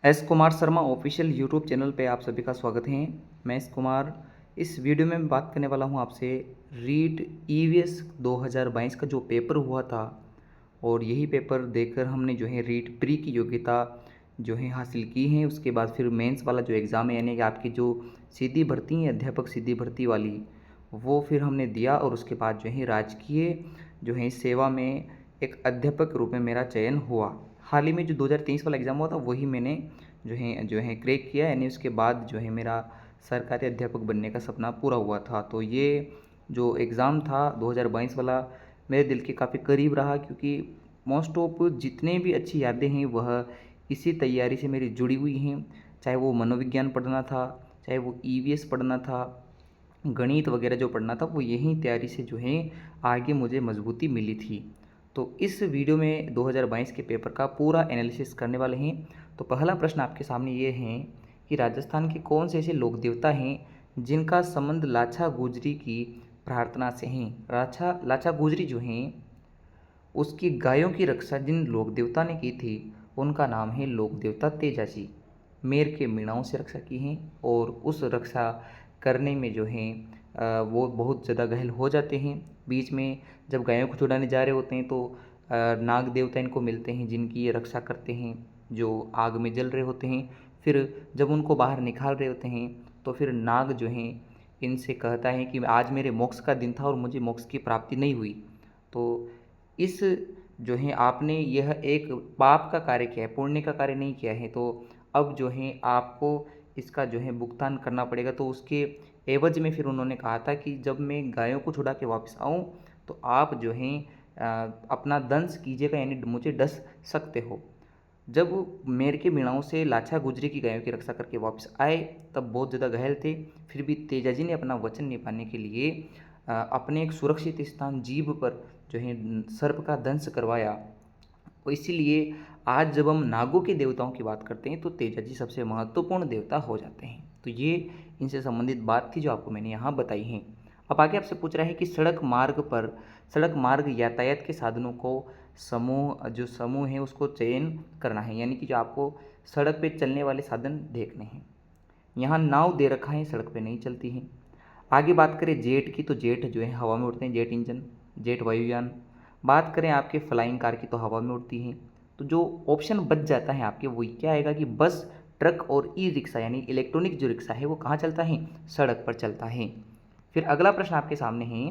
S Kumar Sharma official YouTube channel पे आप सभी का स्वागत है। मैं एस कुमार। इस वीडियो में मैं बात करने वाला हूँ आपसे रीट ईवीएस 2022 का जो पेपर हुआ था, और यही पेपर देकर हमने जो है रीट प्री की योग्यता जो है हासिल की है। उसके बाद फिर मेंस वाला जो एग्ज़ाम है, यानी कि आपकी जो सीधी भर्ती है, अध्यापक सीधी भर्ती वाली, वो फिर हमने दिया। और उसके बाद जो है राजकीय जो है सेवा में एक अध्यापक के रूप में मेरा चयन हुआ। हाल ही में जो 2023 वाला एग्ज़ाम हुआ था, वही मैंने जो है क्रैक किया, यानी उसके बाद जो है मेरा सरकारी अध्यापक बनने का सपना पूरा हुआ था। तो ये जो एग्ज़ाम था 2022 वाला, मेरे दिल के काफ़ी करीब रहा, क्योंकि मोस्ट ऑफ जितने भी अच्छी यादें हैं वह इसी तैयारी से मेरी जुड़ी हुई हैं। चाहे वो मनोविज्ञान पढ़ना था, चाहे वो ईवीएस पढ़ना था, गणित वगैरह जो पढ़ना था, वो यही तैयारी से जो है आगे मुझे मजबूती मिली थी। तो इस वीडियो में 2022 के पेपर का पूरा एनालिसिस करने वाले हैं। तो पहला प्रश्न आपके सामने ये है कि राजस्थान के कौन से ऐसे लोक देवता हैं जिनका संबंध लाछा गुजरी की प्रार्थना से हैं। लाछा गुजरी जो हैं, उसकी गायों की रक्षा जिन लोक देवता ने की थी, उनका नाम है लोक देवता तेजाजी। मेर के मीणाओं से रक्षा की हैं, और उस रक्षा करने में जो है वो बहुत ज़्यादा घायल हो जाते हैं। बीच में जब गायों को छुड़ाने जा रहे होते हैं, तो नाग देवता इनको मिलते हैं, जिनकी ये रक्षा करते हैं, जो आग में जल रहे होते हैं। फिर जब उनको बाहर निकाल रहे होते हैं, तो फिर नाग जो हैं इनसे कहता है कि आज मेरे मोक्ष का दिन था और मुझे मोक्ष की प्राप्ति नहीं हुई। तो इस जो है आपने यह एक पाप का कार्य किया है, पुण्य का कार्य नहीं किया है, तो अब जो है आपको इसका जो है भुगतान करना पड़ेगा। तो उसके एवज में फिर उन्होंने कहा था कि जब मैं गायों को छुड़ा के वापस आऊँ, तो आप जो हैं अपना दंश कीजिएगा, यानी मुझे डस सकते हो। जब मेर के मीणाओं से लाछा गुजरी की गायों की रक्षा करके वापस आए, तब बहुत ज़्यादा घायल थे। फिर भी तेजाजी ने अपना वचन निभाने के लिए अपने एक सुरक्षित स्थान जीभ पर जो है सर्प का दंश करवाया। तो इसीलिए आज जब हम नागों के देवताओं की बात करते हैं, तो तेजाजी सबसे महत्वपूर्ण देवता हो जाते हैं। तो ये इनसे संबंधित बात थी जो आपको मैंने यहाँ बताई है। अब आगे आपसे पूछ रहा है कि सड़क मार्ग यातायात के साधनों को समूह है उसको चयन करना है, यानी कि जो आपको सड़क पे चलने वाले साधन देखने हैं। यहाँ नाव दे रखा है, सड़क पे नहीं चलती है। आगे बात करें जेट की, तो जेट जो है हवा में उड़ते हैं, जेट इंजन, जेट वायुयान। बात करें आपके फ्लाइंग कार की, तो हवा में उड़ती हैं। तो जो ऑप्शन बच जाता है आपके, वो क्या आएगा कि बस, ट्रक और ई रिक्शा, यानी इलेक्ट्रॉनिक जो रिक्शा है वो कहाँ चलता है, सड़क पर चलता है। फिर अगला प्रश्न आपके सामने है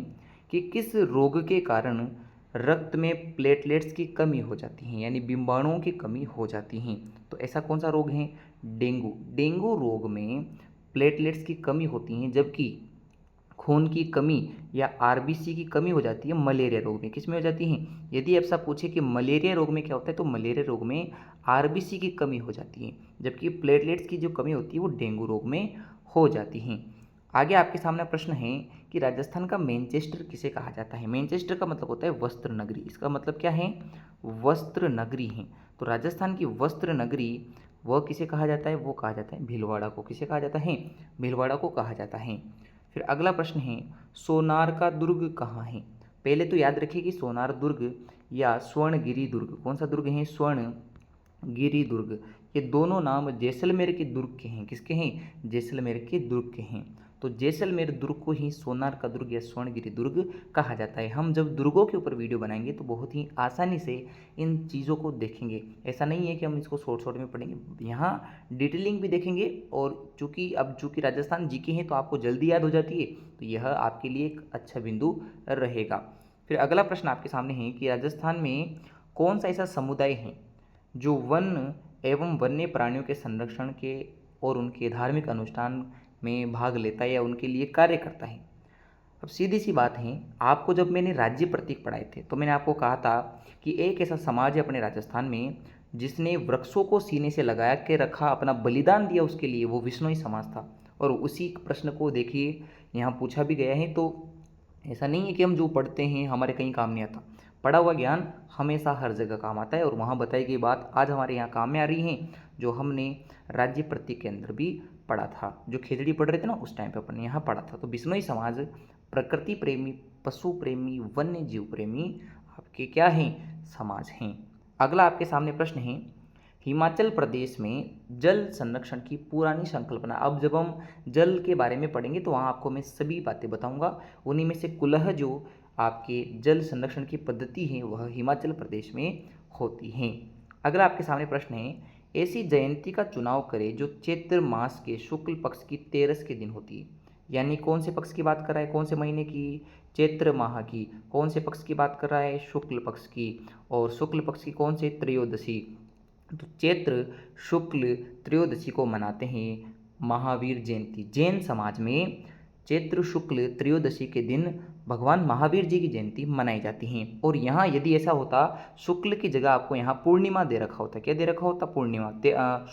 कि किस रोग के कारण रक्त में प्लेटलेट्स की कमी हो जाती है, यानी बिंबाणुओं की कमी हो जाती हैं। तो ऐसा कौन सा रोग है, डेंगू रोग में प्लेटलेट्स की कमी होती है, जबकि खून की कमी या आरबीसी की कमी हो जाती है मलेरिया रोग में। किस में हो जाती है, यदि आपसे पूछे कि मलेरिया रोग में क्या होता है, तो मलेरिया रोग में आरबीसी की कमी हो जाती है, जबकि प्लेटलेट्स की जो कमी होती है वो डेंगू रोग में हो जाती है। आगे आपके सामने प्रश्न है कि राजस्थान का मैनचेस्टर किसे कहा जाता है। मैनचेस्टर का मतलब होता है वस्त्र नगरी। इसका मतलब क्या है, वस्त्र नगरी है। तो राजस्थान की वस्त्र नगरी वह किसे कहा जाता है, वो कहा जाता है भीलवाड़ा को। किसे कहा जाता है, भीलवाड़ा को कहा जाता है। फिर अगला प्रश्न है, सोनार का दुर्ग कहाँ है। पहले तो याद रखिए कि सोनार दुर्ग या स्वर्णगिरी दुर्ग, कौन सा दुर्ग है, स्वर्णगिरी दुर्ग, ये दोनों नाम जैसलमेर के दुर्ग के हैं। किसके हैं, जैसलमेर के दुर्ग के हैं। तो जैसलमेर दुर्ग को ही सोनार का दुर्ग या स्वर्णगिरी दुर्ग कहा जाता है। हम जब दुर्गों के ऊपर वीडियो बनाएंगे, तो बहुत ही आसानी से इन चीज़ों को देखेंगे। ऐसा नहीं है कि हम इसको शॉर्ट शॉर्ट में पढ़ेंगे, यहाँ डिटेलिंग भी देखेंगे। और चूँकि राजस्थान जीके हैं, तो आपको जल्दी याद हो जाती है, तो यह आपके लिए एक अच्छा बिंदु रहेगा। फिर अगला प्रश्न आपके सामने है कि राजस्थान में कौन सा ऐसा समुदाय है जो वन एवं वन्य प्राणियों के संरक्षण के और उनके धार्मिक अनुष्ठान में भाग लेता है या उनके लिए कार्य करता है। अब सीधी सी बात है, आपको जब मैंने राज्य प्रतीक पढ़ाए थे, तो मैंने आपको कहा था कि एक ऐसा समाज है अपने राजस्थान में जिसने वृक्षों को सीने से लगा के रखा, अपना बलिदान दिया उसके लिए, वो विश्नोई समाज था। और उसी प्रश्न को देखिए यहाँ पूछा भी गया है। तो ऐसा नहीं है कि हम जो पढ़ते हैं हमारे कहीं काम नहीं आता। पढ़ा हुआ ज्ञान हमेशा हर जगह काम आता है, और वहाँ बताई गई बात आज हमारे यहाँ काम में आ रही है, जो हमने राज्य प्रतीक के अंदर भी पढ़ा था। जो खिचड़ी पढ़ रहे थे ना, उस टाइम पे अपन ने यहाँ पढ़ा था। तो बिश्नोई समाज प्रकृति प्रेमी, पशु प्रेमी, वन्य जीव प्रेमी आपके क्या हैं, समाज हैं। अगला आपके सामने प्रश्न है हिमाचल प्रदेश में जल संरक्षण की पुरानी संकल्पना। अब जब हम जल के बारे में पढ़ेंगे तो वहाँ आपको मैं सभी बातें बताऊंगा। उन्हीं में से कुलह जो आपके जल संरक्षण की पद्धति है वह हिमाचल प्रदेश में होती हैं। अगला आपके सामने प्रश्न है, ऐसी जयंती का चुनाव करें जो चैत्र मास के शुक्ल पक्ष की 13 के दिन होती है। यानी कौन से पक्ष की बात कर रहा है, कौन से महीने की, चैत्र माह की। कौन से पक्ष की बात कर रहा है, शुक्ल पक्ष की। और शुक्ल पक्ष की कौन से, त्रयोदशी। तो चैत्र शुक्ल त्रयोदशी को मनाते हैं महावीर जयंती। जैन समाज में चैत्र शुक्ल त्रयोदशी के दिन भगवान महावीर जी की जयंती मनाई जाती है। और यहाँ यदि ऐसा होता, शुक्ल की जगह आपको यहाँ पूर्णिमा दे रखा होता, क्या दे रखा होता, पूर्णिमा।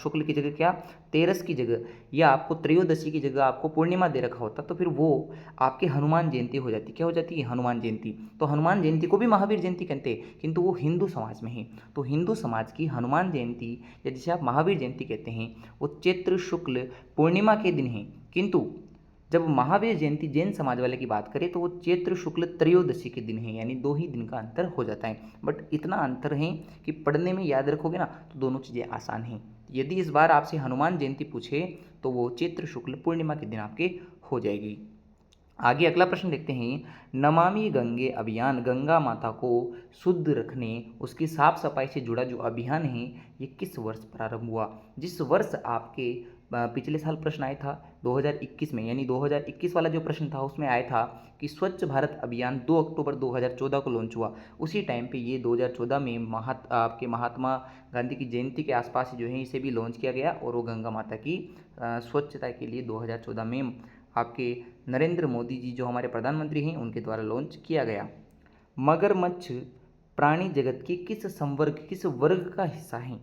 शुक्ल की जगह क्या, 13 की जगह, या आपको त्रयोदशी की जगह आपको पूर्णिमा दे रखा होता, तो फिर वो आपकी हनुमान जयंती हो जाती। क्या हो जाती है, हनुमान जयंती। तो हनुमान जयंती को भी महावीर जयंती कहते हैं, किंतु वो हिंदू समाज में है। तो हिंदू समाज की हनुमान जयंती या जिसे आप महावीर जयंती कहते हैं वो चैत्र शुक्ल पूर्णिमा के दिन है। किंतु जब महावीर जयंती जैन समाज वाले की बात करें तो वो चैत्र शुक्ल त्रयोदशी के दिन है, यानी 2 ही दिन का अंतर हो जाता है। बट इतना अंतर है कि पढ़ने में याद रखोगे ना तो दोनों चीज़ें आसान हैं। यदि इस बार आपसे हनुमान जयंती पूछे तो वो चैत्र शुक्ल पूर्णिमा के दिन आपके हो जाएगी। आगे अगला प्रश्न देखते हैं, नमामि गंगे अभियान, गंगा माता को शुद्ध रखने, उसकी साफ सफाई से जुड़ा जो अभियान है ये किस वर्ष प्रारंभ हुआ। जिस वर्ष आपके पिछले साल प्रश्न आया था 2021 में, यानी 2021 वाला जो प्रश्न था उसमें आया था कि स्वच्छ भारत अभियान 2 अक्टूबर 2014 को लॉन्च हुआ। उसी टाइम पे ये 2014 में आपके महात्मा गांधी की जयंती के आसपास जो है इसे भी लॉन्च किया गया। और वो गंगा माता की स्वच्छता के लिए 2014 में आपके नरेंद्र मोदी जी जो हमारे प्रधानमंत्री हैं उनके द्वारा लॉन्च किया गया। मगरमच्छ प्राणी जगत की किस संवर्ग, किस वर्ग का हिस्सा है।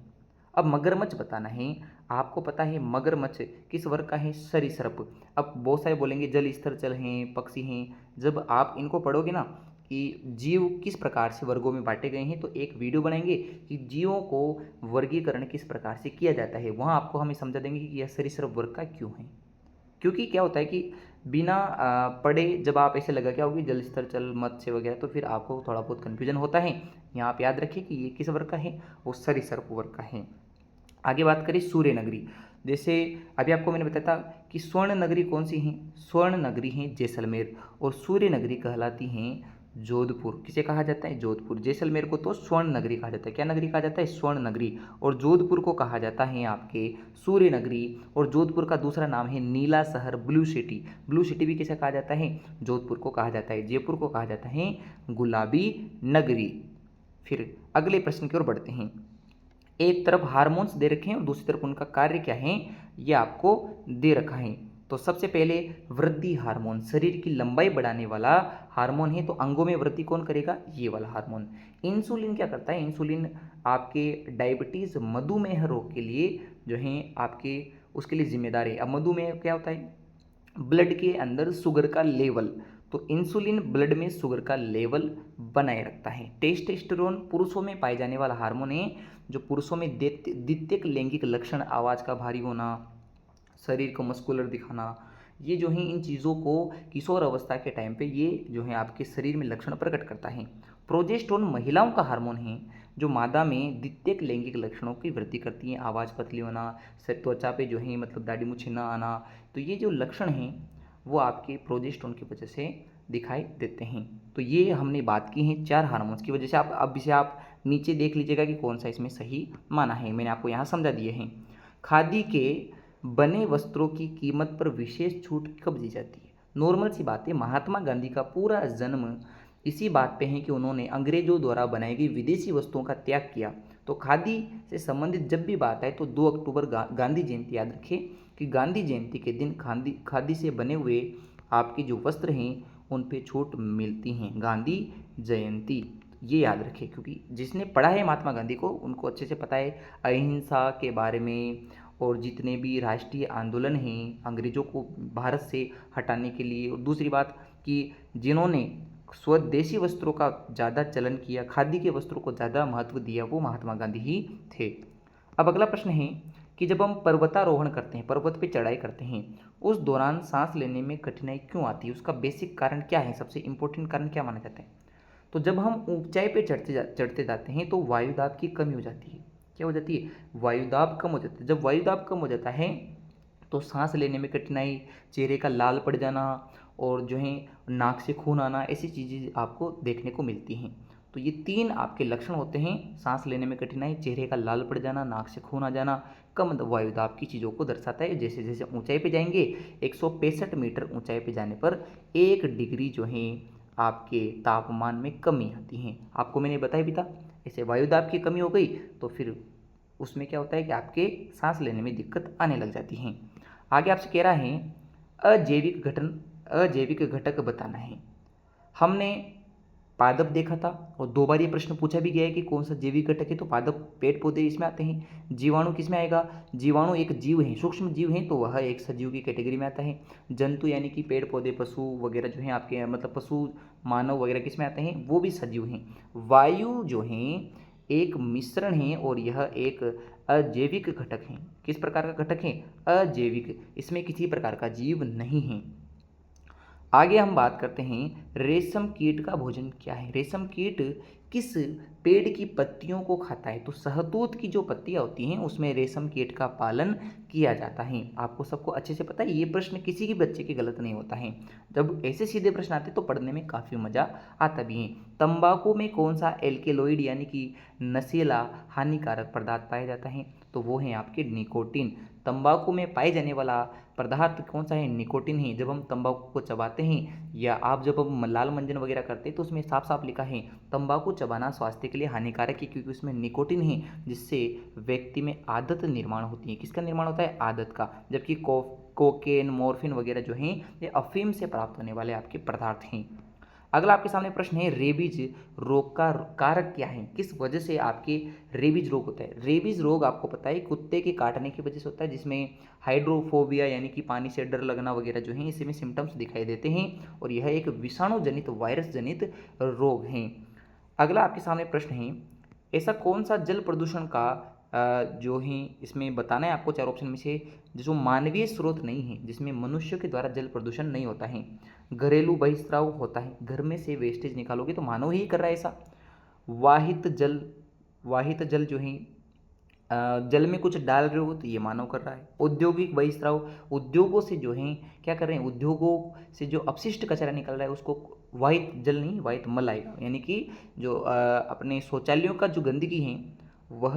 अब मगरमच्छ बताना है आपको। पता है मगरमच्छ किस वर्ग का है, सरीसृप। अब बहुत सारे बोलेंगे जल स्तर जल हैं, पक्षी हैं। जब आप इनको पढ़ोगे ना कि जीव किस प्रकार से वर्गों में बांटे गए हैं तो एक वीडियो बनाएंगे कि जीवों को वर्गीकरण किस प्रकार से किया जाता है। वहाँ आपको हमें समझा देंगे कि यह सरीसृप वर्ग का क्यों है। क्योंकि क्या होता है कि बिना पढ़े जब आप ऐसे लगा क्या होगी जल स्तर जल मत्स्य वगैरह, तो फिर आपको थोड़ा बहुत कन्फ्यूजन होता है। यहाँ आप याद रखिए कि ये किस वर्ग का है, वो सरीसृप वर्ग का है। आगे बात करें सूर्य नगरी। जैसे अभी आपको मैंने बताया था कि स्वर्ण नगरी कौन सी हैं, स्वर्ण नगरी हैं जैसलमेर। और सूर्य नगरी कहलाती हैं जोधपुर। किसे कहा जाता है, जोधपुर। जैसलमेर को तो स्वर्ण नगरी कहा जाता है। क्या नगरी कहा जाता है, स्वर्ण नगरी। और जोधपुर को कहा जाता है आपके सूर्य नगरी। और जोधपुर का दूसरा नाम है नीला शहर, ब्लू सिटी। ब्लू सिटी भी किसे कहा जाता है, जोधपुर को कहा जाता है। जयपुर को कहा जाता है गुलाबी नगरी। फिर अगले प्रश्न की ओर बढ़ते हैं। एक तरफ हार्मोन्स दे रखे हैं और दूसरी तरफ उनका कार्य क्या है ये आपको दे रखा है। तो सबसे पहले वृद्धि हार्मोन, शरीर की लंबाई बढ़ाने वाला हार्मोन है। तो अंगों में वृद्धि कौन करेगा, ये वाला हार्मोन। इंसुलिन क्या करता है, इंसुलिन आपके डायबिटीज़ मधुमेह रोग के लिए जो है आपके उसके लिए जिम्मेदार है। अब मधुमेह क्या होता है, ब्लड के अंदर शुगर का लेवल, तो इंसुलिन ब्लड में शुगर का लेवल बनाए रखता है। टेस्टोस्टेरोन पुरुषों में पाए जाने वाला हार्मोन है जो पुरुषों में द्वितीयक लैंगिक लक्षण, आवाज़ का भारी होना, शरीर को मस्कुलर दिखाना, ये जो है इन चीज़ों को किशोर अवस्था के टाइम पे ये जो है आपके शरीर में लक्षण प्रकट करता है। प्रोजेस्टेरोन महिलाओं का हार्मोन है जो मादा में द्वितीयक लैंगिक लक्षणों की वृद्धि करती है, आवाज़ पतली होना, त्वचा पे जो है मतलब दाढ़ी मूंछें ना आना। तो ये जो लक्षण हैं वो आपके प्रोजेस्टेरोन की वजह से दिखाई देते हैं। तो ये हमने बात की है 4 हार्मोन्स की वजह से। आप अब इसे आप नीचे देख लीजिएगा कि कौन सा इसमें सही माना है, मैंने आपको यहाँ समझा दिए हैं। खादी के बने वस्त्रों की कीमत पर विशेष छूट कब दी जाती है। नॉर्मल सी बात है, महात्मा गांधी का पूरा जन्म इसी बात पे है कि उन्होंने अंग्रेजों द्वारा बनाई गई विदेशी वस्तुओं का त्याग किया। तो खादी से संबंधित जब भी बात आए तो 2 अक्टूबर गांधी जयंती याद रखें कि गांधी जयंती के दिन खादी से बने हुए आपके जो वस्त्र हैं उन पे छूट मिलती हैं, गांधी जयंती। ये याद रखें क्योंकि जिसने पढ़ा है महात्मा गांधी को उनको अच्छे से पता है अहिंसा के बारे में। और जितने भी राष्ट्रीय आंदोलन हैं अंग्रेज़ों को भारत से हटाने के लिए। और दूसरी बात कि जिन्होंने स्वदेशी वस्त्रों का ज़्यादा चलन किया, खादी के वस्त्रों को ज़्यादा महत्व दिया, वो महात्मा गांधी ही थे। अब अगला प्रश्न है कि जब हम पर्वतारोहण करते हैं, पर्वत पे चढ़ाई करते हैं, उस दौरान सांस लेने में कठिनाई क्यों आती है, उसका बेसिक कारण क्या है, सबसे इम्पोर्टेंट कारण क्या माना जाता है। तो जब हम ऊंचाई पे चढ़ते जाते हैं तो वायुदाब की कमी हो जाती है। क्या हो जाती है, वायुदाब कम हो जाता है। जब वायुदाब कम हो जाता है तो सांस लेने में कठिनाई, चेहरे का लाल पड़ जाना और जो है नाक से खून आना, ऐसी चीज़ें आपको देखने को मिलती हैं। तो ये 3 आपके लक्षण होते हैं, सांस लेने में कठिनाई, चेहरे का लाल पड़ जाना, नाक से खून आ जाना, कम वायुदाब की चीज़ों को दर्शाता है। जैसे जैसे ऊंचाई पे जाएंगे, 165 मीटर ऊंचाई पे जाने पर 1 डिग्री जो है आपके तापमान में कमी आती है। आपको मैंने बताया भी था, ऐसे वायुदाब की कमी हो गई तो फिर उसमें क्या होता है कि आपके सांस लेने में दिक्कत आने लग जाती है। आगे आपसे कह रहा है अजैविक घटक बताना है। हमने पादप देखा था और 2 बार ये प्रश्न पूछा भी गया है कि कौन सा जैविक घटक है, तो पादप पेड़ पौधे इसमें आते हैं। जीवाणु किस में आएगा, जीवाणु एक जीव है, सूक्ष्म जीव है, तो वह एक सजीव की कैटेगरी में आता है। जंतु यानी कि पेड़ पौधे, पशु वगैरह जो हैं आपके, मतलब पशु मानव वगैरह किस में आते हैं, वो भी सजीव हैं। वायु जो हैं एक मिश्रण है और यह एक अजैविक घटक है। किस प्रकार का घटक है, अजैविक, इसमें किसी प्रकार का जीव नहीं है। आगे हम बात करते हैं रेशम कीट का भोजन क्या है। रेशम कीट किस पेड़ की पत्तियों को खाता है, तो शहतूत की जो पत्तियां होती हैं उसमें रेशम कीट का पालन किया जाता है। आपको सबको अच्छे से पता है, ये प्रश्न किसी भी बच्चे के गलत नहीं होता है। जब ऐसे सीधे प्रश्न आते तो पढ़ने में काफ़ी मज़ा आता भी है। तंबाकू में कौन सा एल्केलॉइड यानी कि नशीला हानिकारक पदार्थ पाया जाता है, तो वो है आपके निकोटीन। तंबाकू में पाए जाने वाला पदार्थ कौन सा है, निकोटीन है। जब हम तंबाकू को चबाते हैं या आप जब हम लाल मंजन वगैरह करते हैं तो उसमें साफ साफ लिखा है तंबाकू चबाना स्वास्थ्य के लिए हानिकारक है, क्योंकि उसमें निकोटीन है जिससे व्यक्ति में आदत निर्माण होती है। किसका निर्माण होता है, आदत का। जबकि कोकेन, मॉर्फिन वगैरह जो हैं ये अफीम से प्राप्त होने वाले आपके पदार्थ हैं। अगला आपके सामने प्रश्न है रेबीज रोग का कारक क्या है, किस वजह से आपके रेबीज रोग होता है। रेबीज रोग आपको पता है कुत्ते के काटने की वजह से होता है, जिसमें हाइड्रोफोबिया यानी कि पानी से डर लगना वगैरह जो है इसमें सिम्टम्स दिखाई देते हैं और यह एक विषाणु जनित, वायरस जनित रोग है। अगला आपके सामने प्रश्न है ऐसा कौन सा जल प्रदूषण का जो है इसमें बताना है आपको 4 ऑप्शन में से, जो मानवीय स्रोत नहीं है, जिसमें मनुष्य के द्वारा जल प्रदूषण नहीं होता है। घरेलू बहिस्राव होता है, घर में से वेस्टेज निकालोगे तो मानव ही कर रहा है ऐसा। वाहित जल जो है जल में कुछ डाल रहे हो तो ये मानव कर रहा है। औद्योगिक बहिस्राव, उद्योगों से जो है क्या कर रहे हैं, उद्योगों से जो अपशिष्ट कचरा निकल रहा है उसको, वाहित जल नहीं वाहित मल आएगा, यानी कि जो अपने शौचालयों का जो गंदगी है वह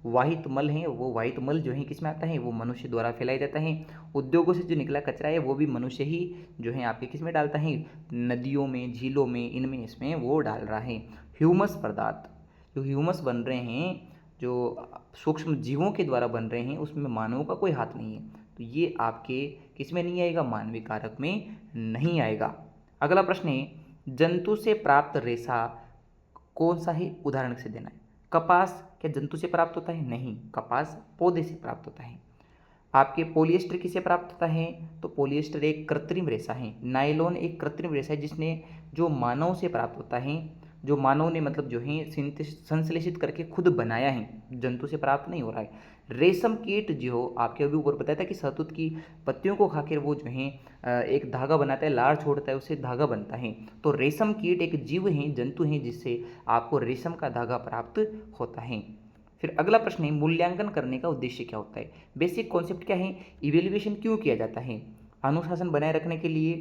वाहित मल है। वो वाहित मल जो है किस में आता है, वो मनुष्य द्वारा फैलाया जाता है। उद्योगों से जो निकला कचरा है वो भी मनुष्य ही जो है आपके किस में डालता है, नदियों में, झीलों में, इनमें इसमें वो डाल रहा है। ह्यूमस पदार्थ, जो ह्यूमस बन रहे हैं, जो सूक्ष्म जीवों के द्वारा बन रहे हैं, उसमें मानव का कोई हाथ नहीं है, तो ये आपके किस में नहीं आएगा, मानवीय कारक में नहीं आएगा। अगला प्रश्न है जंतु से प्राप्त रेशा कौन सा है, उदाहरण से देना है। कपास क्या जंतु से प्राप्त होता है, नहीं, कपास पौधे से प्राप्त होता है। आपके पॉलिएस्टर किसे प्राप्त होता है, तो पॉलिएस्टर एक कृत्रिम रेशा है। नायलॉन एक कृत्रिम रेशा है जिसने जो मानव से प्राप्त होता है, जो मानव ने मतलब जो है संश्लेषित करके खुद बनाया है, जंतु से प्राप्त नहीं हो रहा है। रेशम कीट जो आपके अभी ऊपर बताया था कि शहतूत की पत्तियों को खाकर वो जो है एक धागा बनाता है, लार छोड़ता है, उससे धागा बनता है। तो रेशम कीट एक जीव है, जंतु है, जिससे आपको रेशम का धागा प्राप्त होता है। फिर अगला प्रश्न है मूल्यांकन करने का उद्देश्य क्या होता है। बेसिक कॉन्सेप्ट क्या है, इवेल्युएशन क्यों किया जाता है, अनुशासन बनाए रखने के लिए,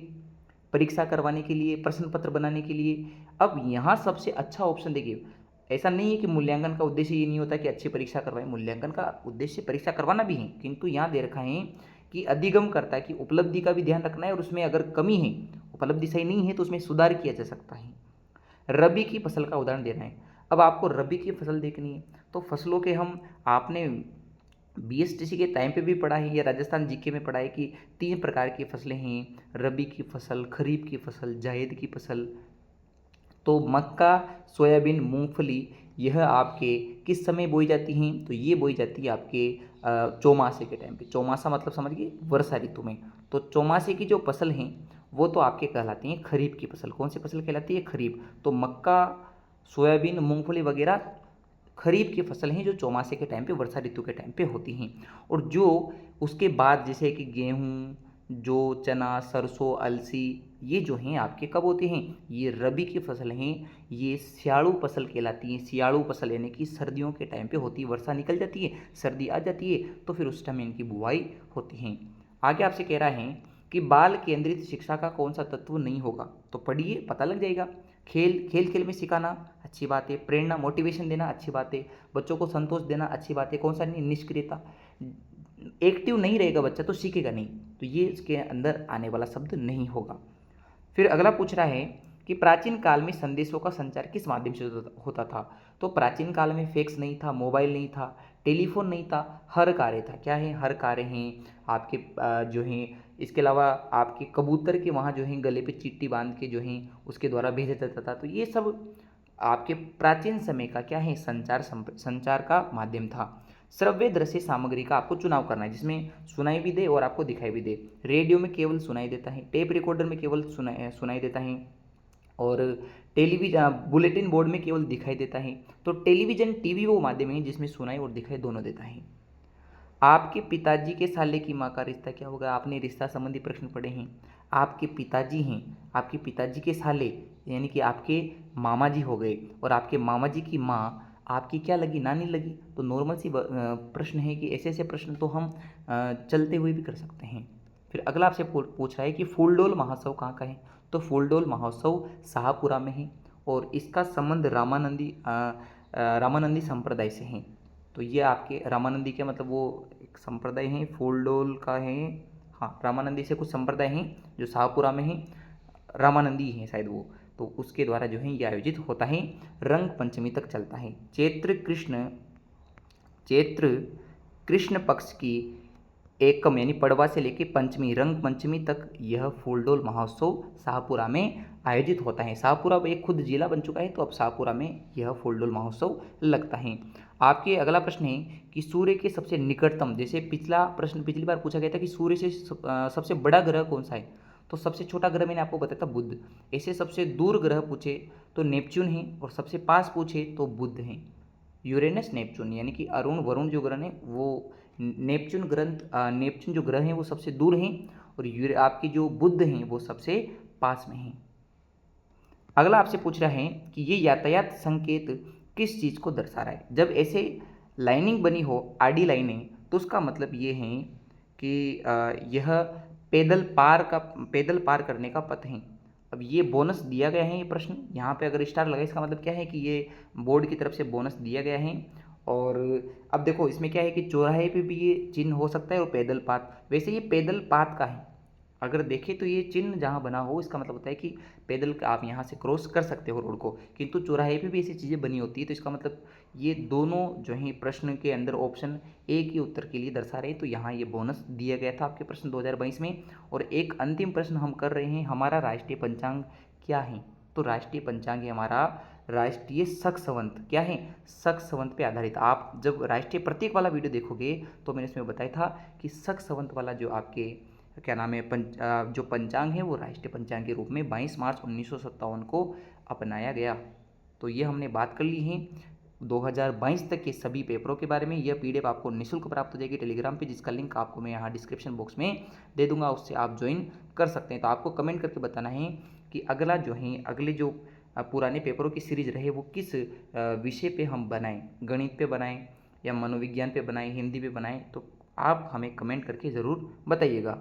परीक्षा करवाने के लिए, प्रश्न पत्र बनाने के लिए। अब यहाँ सबसे अच्छा ऑप्शन देखिए, ऐसा नहीं है कि मूल्यांकन का उद्देश्य ये नहीं होता कि अच्छी परीक्षा करवाएं, मूल्यांकन का उद्देश्य परीक्षा करवाना भी है, किंतु यहाँ दे रखा है कि अधिगम करता है कि उपलब्धि का भी ध्यान रखना है और उसमें अगर कमी है, उपलब्धि सही नहीं है तो उसमें सुधार किया जा सकता है। रबी की फसल का उदाहरण देना है। अब आपको रबी की फसल देखनी है तो फसलों के हम, आपने बीएसटीसी के टाइम पे भी पढ़ा है या राजस्थान जीके में पढ़ा है कि 3 प्रकार की फसलें हैं, रबी की फसल, खरीफ की फसल, जायद की फसल। तो मक्का, सोयाबीन, मूंगफली यह आपके किस समय बोई जाती हैं, तो ये बोई जाती है आपके चौमासे के टाइम पे। चौमासा मतलब समझिए वर्षा ऋतु में। तो चौमासे की जो फसल हैं वो तो आपके कहलाती हैं खरीफ की फसल। कौन सी फसल कहलाती है, खरीफ। तो मक्का, सोयाबीन, मूंगफली वगैरह खरीफ की फसल हैं जो चौमासे के टाइम पे, वर्षा ऋतु के टाइम पे होती हैं। और जो उसके बाद जैसे कि गेहूँ, जो चना, सरसों, अलसी, ये जो हैं आपके कब होते हैं, ये रबी की फसल हैं, ये सियाड़ू फसल कहलाती हैं। सियाड़ू फसल यानी कि सर्दियों के टाइम पे होती है, वर्षा निकल जाती है, सर्दी आ जाती है, तो फिर उस टाइम इनकी बुआई होती है। आगे आपसे कह रहा है कि बाल केंद्रित शिक्षा का कौन सा तत्व नहीं होगा, तो पढ़िए पता लग जाएगा। खेल खेल खेल में सिखाना अच्छी बात है, प्रेरणा मोटिवेशन देना अच्छी बात है, बच्चों को संतोष देना अच्छी बात है। कौन सा नहीं, निष्क्रियता, एक्टिव नहीं रहेगा बच्चा तो सीखेगा नहीं, तो ये इसके अंदर आने वाला शब्द नहीं होगा। फिर अगला पूछ रहा है कि प्राचीन काल में संदेशों का संचार किस माध्यम से होता था, तो प्राचीन काल में फैक्स नहीं था, मोबाइल नहीं था, टेलीफोन नहीं था, हर कार्य था। क्या है, हर कार्य हैं आपके जो हैं। इसके अलावा आपके कबूतर के वहाँ जो हैं गले पे चिट्ठी बांध के जो हैं उसके द्वारा भेजा जाता था। तो ये सब आपके प्राचीन समय का क्या है, संचार का माध्यम था। श्रव्य दृश्य सामग्री का आपको चुनाव करना है जिसमें सुनाई भी दे और आपको दिखाई भी दे। रेडियो में केवल सुनाई देता है, टेप रिकॉर्डर में केवल सुनाई देता है, और टेलीविजन बुलेटिन बोर्ड में केवल दिखाई देता है। तो टेलीविजन टीवी वो माध्यम है जिसमें सुनाई और दिखाई दोनों देता है। आपके पिताजी के साले की माँ का रिश्ता क्या होगा, आपने रिश्ता संबंधी प्रश्न पढ़े हैं। आपके पिताजी हैं, आपके पिताजी के साले यानी कि आपके मामा जी हो गए, और आपके मामा जी की माँ आपकी क्या लगी, नानी लगी। तो नॉर्मल सी प्रश्न है कि ऐसे ऐसे प्रश्न तो हम चलते हुए भी कर सकते हैं। फिर अगला आपसे पूछ रहा है कि फूलडोल महोत्सव कहाँ का है, तो फूलडोल महोत्सव शाहपुरा में है, और इसका संबंध रामानंदी संप्रदाय से है। तो ये आपके रामानंदी के मतलब वो एक संप्रदाय है, फूलडोल का है, हाँ रामानंदी से कुछ संप्रदाय हैं जो शाहपुरा में है, रामानंदी है शायद वो, तो उसके द्वारा जो है ये आयोजित होता है। रंग पंचमी तक चलता है। चैत्र कृष्ण पक्ष की एकम यानी पड़वा से लेकर पंचमी रंग पंचमी तक यह फूलडोल महोत्सव शाहपुरा में आयोजित होता है। शाहपुरा एक खुद जिला बन चुका है, तो अब शाहपुरा में यह फूलडोल महोत्सव लगता है। आपके अगला प्रश्न है कि सूर्य के सबसे निकटतम, जैसे पिछली बार पूछा गया था कि सूर्य से सबसे बड़ा ग्रह कौन सा है, तो सबसे छोटा ग्रह मैंने आपको बताया था बुध। ऐसे सबसे दूर ग्रह पूछे तो नेपच्यून है, और सबसे पास पूछे तो बुध है। यूरेनस नेपच्यून यानी कि अरुण वरुण जो ग्रह है वो नेपच्यून जो ग्रह हैं वो सबसे दूर हैं, और आपकी जो बुध हैं वो सबसे पास में हैं। अगला आपसे पूछ रहा है कि ये यातायात संकेत किस चीज़ को दर्शा रहा है। जब ऐसे लाइनिंग बनी हो आडी लाइनें, तो उसका मतलब ये है कि यह पैदल पार करने का पथ है। अब ये बोनस दिया गया है, ये प्रश्न यहाँ पे अगर स्टार लगा इसका मतलब क्या है कि ये बोर्ड की तरफ से बोनस दिया गया है। और अब देखो इसमें क्या है कि चौराहे पे भी ये चिन्ह हो सकता है, और पैदल पाथ, वैसे ये पैदल पाथ का है। अगर देखें तो ये चिन्ह जहाँ बना हो इसका मतलब होता है कि पैदल आप यहाँ से क्रॉस कर सकते हो रोड को, किंतु चौराहे पे भी ऐसी चीज़ें बनी होती है। तो इसका मतलब ये दोनों जो है प्रश्न के अंदर ऑप्शन ए के उत्तर के लिए दर्शा रहे हैं। तो यहाँ ये बोनस दिया गया था आपके प्रश्न 2022 में। और एक अंतिम प्रश्न हम कर रहे हैं, हमारा राष्ट्रीय पंचांग क्या है, तो राष्ट्रीय पंचांग है हमारा राष्ट्रीय शक संवत। क्या है, शक संवत पे आधारित। आप जब राष्ट्रीय प्रतीक वाला वीडियो देखोगे तो मैंने इसमें बताया था कि शक संवत वाला जो आपके क्या नाम है जो पंचांग है वो राष्ट्रीय पंचांग के रूप में 22 मार्च 1957 को अपनाया गया। तो ये हमने बात कर ली है 2022 तक के सभी पेपरों के बारे में। यह पीडीएफ आपको निःशुल्क प्राप्त हो जाएगी टेलीग्राम पे, जिसका लिंक आपको मैं यहाँ डिस्क्रिप्शन बॉक्स में दे दूंगा, उससे आप ज्वाइन कर सकते हैं। तो आपको कमेंट करके बताना है कि अगले जो पुराने पेपरों की सीरीज रहे वो किस विषय पे हम बनाएं, गणित पे बनाएं या मनोविज्ञान पे बनाएं, हिंदी पे बनाएं। तो आप हमें कमेंट करके ज़रूर बताइएगा।